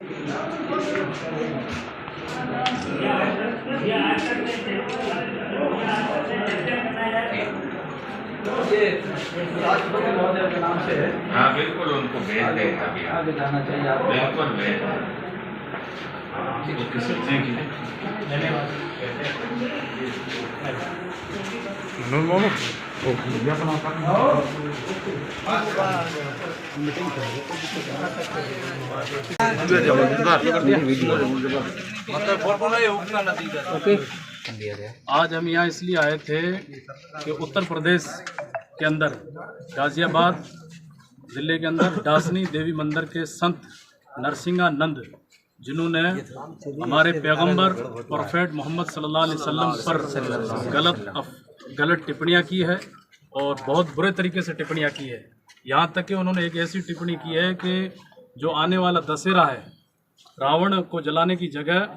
ये राष्ट्रपति महोदय के नाम से है। हाँ बिल्कुल, उनको भेज देंगे अभी। आगे जाना चाहिए आपको। बिल्कुल भेज आज हम यहाँ इसलिए आए थे कि उत्तर प्रदेश के अंदर गाजियाबाद ज़िले के अंदर डासनी देवी मंदिर के संत नरसिंहानंद, जिन्होंने हमारे पैगंबर प्रोफेट मोहम्मद सल्लल्लाहु अलैहि वसल्लम पर गलत टिप्पणियाँ की है और बहुत बुरे तरीके से टिप्पणियाँ की है। यहाँ तक कि उन्होंने एक ऐसी टिप्पणी की है कि जो आने वाला दशहरा है, रावण को जलाने की जगह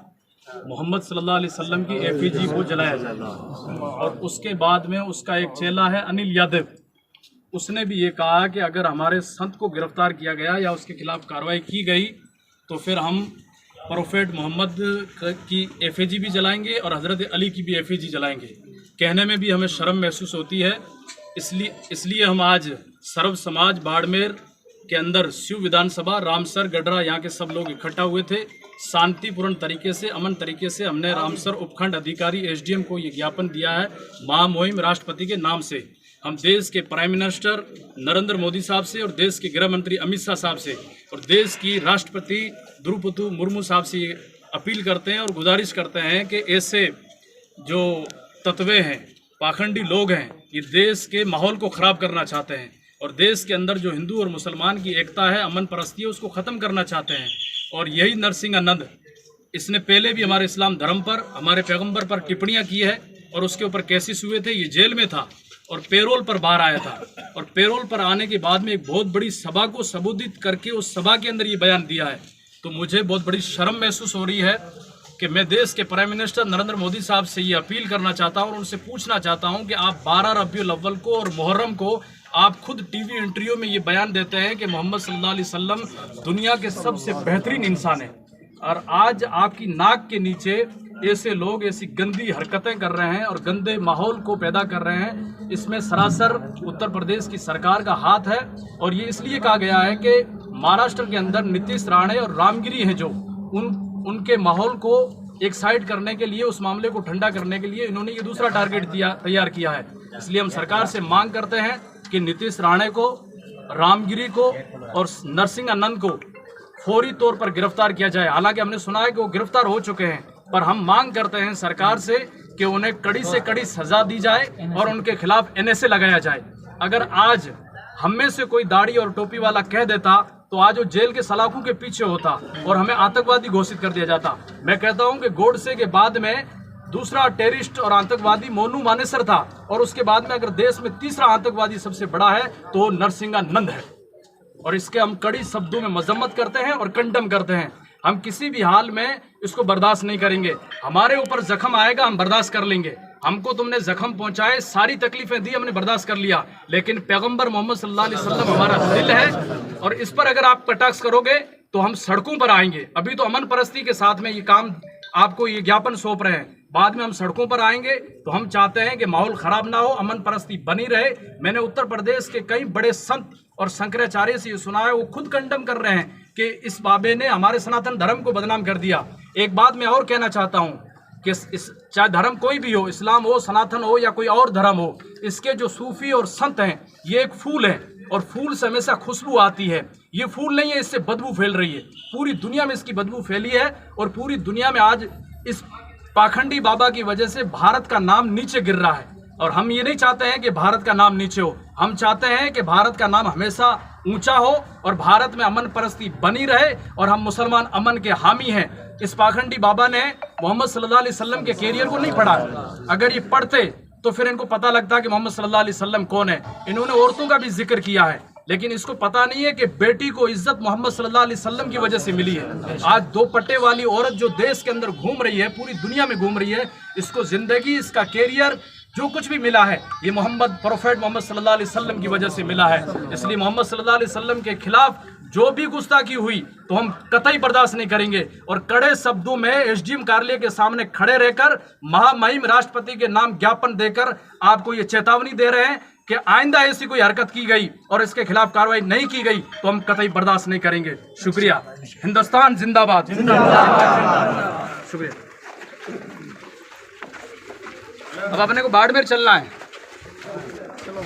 मोहम्मद सल्लल्लाहु अलैहि वसल्लम की एफिजी को जलाया जाएगा। और उसके बाद में उसका एक चेला है अनिल यादव, उसने भी ये कहा कि अगर हमारे संत को गिरफ्तार किया गया या उसके खिलाफ कार्रवाई की गई तो फिर हम प्रोफेट मोहम्मद की एफिजी भी जलाएंगे और हज़रत अली की भी एफिजी जलाएंगे। कहने में भी हमें शर्म महसूस होती है। इसलिए हम आज सर्व समाज बाड़मेर के अंदर शिव विधानसभा रामसर गडरा यहाँ के सब लोग इकट्ठा हुए थे। शांतिपूर्ण तरीके से, अमन तरीके से हमने रामसर उपखंड अधिकारी एसडीएम को ये ज्ञापन दिया है महामहिम राष्ट्रपति के नाम से। हम देश के प्राइम मिनिस्टर नरेंद्र मोदी साहब से और देश के गृह मंत्री अमित शाह साहब से और देश की राष्ट्रपति द्रौपदी मुर्मू साहब से अपील करते हैं और गुजारिश करते हैं कि ऐसे जो तत्वे हैं, पाखंडी लोग हैं, ये देश के माहौल को ख़राब करना चाहते हैं और देश के अंदर जो हिंदू और मुसलमान की एकता है, अमन परस्ती है, उसको ख़त्म करना चाहते हैं। और यही नरसिंहानंद, इसने पहले भी हमारे इस्लाम धर्म पर, हमारे पैगंबर पर टिप्पणियाँ की है और उसके ऊपर केसेस हुए थे। ये जेल में था और पेरोल पर बाहर आया था और पेरोल पर आने के बाद में एक बहुत बड़ी सभा को संबोधित करके उस सभा के अंदर ये बयान दिया है। तो मुझे बहुत बड़ी शर्म महसूस हो रही है कि मैं देश के प्राइम मिनिस्टर नरेंद्र मोदी साहब से ये अपील करना चाहता हूँ और उनसे पूछना चाहता हूँ कि आप 12 रबीउल अव्वल को और मुहर्रम को आप खुद टीवी इंटरव्यू में ये बयान देते हैं कि मोहम्मद सल्लल्लाहु अलैहि वसल्लम दुनिया के सबसे बेहतरीन इंसान है, और आज आपकी नाक के नीचे ऐसे लोग ऐसी गंदी हरकतें कर रहे हैं और गंदे माहौल को पैदा कर रहे हैं। इसमें सरासर उत्तर प्रदेश की सरकार का हाथ है। और ये इसलिए कहा गया है कि महाराष्ट्र के अंदर नीतीश राणे और रामगिरी हैं जो उनके माहौल को एक साइड करने के लिए, उस मामले को ठंडा करने के लिए इन्होंने ये दूसरा टारगेट तैयार किया है। इसलिए हम सरकार से मांग करते हैं कि नीतीश राणे को, रामगिरी को और नरसिंहानंद को फौरी तौर पर गिरफ्तार किया जाए। हालांकि हमने सुना है कि वो गिरफ्तार हो चुके हैं, पर हम मांग करते हैं सरकार से कि उन्हें कड़ी से कड़ी सजा दी जाए और उनके खिलाफ एनएसए लगाया जाए। अगर आज हम में से कोई दाढ़ी और टोपी वाला कह देता तो आज वो जेल के सलाखों के पीछे होता और हमें आतंकवादी घोषित कर दिया जाता। मैं कहता हूं कि गोडसे के बाद में दूसरा टेररिस्ट और आतंकवादी मोनू मानेसर था और उसके बाद में अगर देश में तीसरा आतंकवादी सबसे बड़ा है तो वो नरसिंहानंद है। और इसके हम कड़ी शब्दों में मजम्मत करते हैं और कंडम करते हैं। हम किसी भी हाल में इसको बर्दाश्त नहीं करेंगे। हमारे ऊपर जख्म आएगा, हम बर्दाश्त कर लेंगे। हमको तुमने जख्म पहुंचाए, सारी तकलीफें दी, हमने बर्दाश्त कर लिया, लेकिन पैगंबर मोहम्मद सल्लल्लाहु अलैहि वसल्लम हमारा दिल है और इस पर अगर आप कटाक्ष करोगे तो हम सड़कों पर आएंगे। अभी तो अमन परस्ती के साथ में ये काम, आपको ये ज्ञापन सौंप रहे हैं, बाद में हम सड़कों पर आएंगे। तो हम चाहते हैं कि माहौल खराब ना हो, अमन परस्ती बनी रहे। मैंने उत्तर प्रदेश के कई बड़े संत और शंकराचार्य से ये सुना है, वो खुद कंडम कर रहे हैं कि इस बाबे ने हमारे सनातन धर्म को बदनाम कर दिया। एक बात मैं और कहना चाहता हूँ कि चाहे धर्म कोई भी हो, इस्लाम हो, सनातन हो या कोई और धर्म हो, इसके जो सूफी और संत हैं ये एक फूल है और फूल से हमेशा खुशबू आती है। ये फूल नहीं है, इससे बदबू फैल रही है। पूरी दुनिया में इसकी बदबू फैली है और पूरी दुनिया में आज इस पाखंडी बाबा की वजह से भारत का नाम नीचे गिर रहा है। और हम ये नहीं चाहते हैं कि भारत का नाम नीचे हो, हम चाहते हैं कि भारत का नाम हमेशा ऊंचा हो और भारत में अमन परस्ती बनी रहे और हम मुसलमान अमन के हामी हैं। इस पाखंडी बाबा ने मोहम्मद सल्लल्लाहु अलैहि वसल्लम के कैरियर को नहीं पढ़ा। अगर ये पढ़ते तो फिर इनको पता लगता कि मोहम्मद सल्लल्लाहु अलैहि वसल्लम कौन है। इन्होंने औरतों का भी जिक्र किया है, लेकिन इसको पता नहीं है कि बेटी को इज्जत मोहम्मद सल्लल्लाहु अलैहि वसल्लम की वजह से मिली है। आज 2 पट्टे वाली औरत जो देश के अंदर घूम रही है, पूरी दुनिया में घूम रही है, इसको जिंदगी, इसका कैरियर, जो कुछ भी मिला है ये मोहम्मद प्रोफेट मोहम्मद सल्लल्लाहु अलैहि वसल्लम की वजह से मिला है। इसलिए मोहम्मद सल्लल्लाहु अलैहि वसल्लम के खिलाफ जो भी गुस्ताखी हुई तो हम कतई बर्दाश्त नहीं करेंगे और कड़े शब्दों में एसडीएम कार्यालय के सामने खड़े रहकर महामहिम राष्ट्रपति के नाम ज्ञापन देकर आपको ये चेतावनी दे रहे हैं कि आइंदा ऐसी कोई हरकत की गई और इसके खिलाफ कार्रवाई नहीं की गई तो हम कतई बर्दाश्त नहीं करेंगे। शुक्रिया। हिंदुस्तान जिंदाबाद। शुक्रिया। अब अपने को बाड़मेर चलना है। चलो।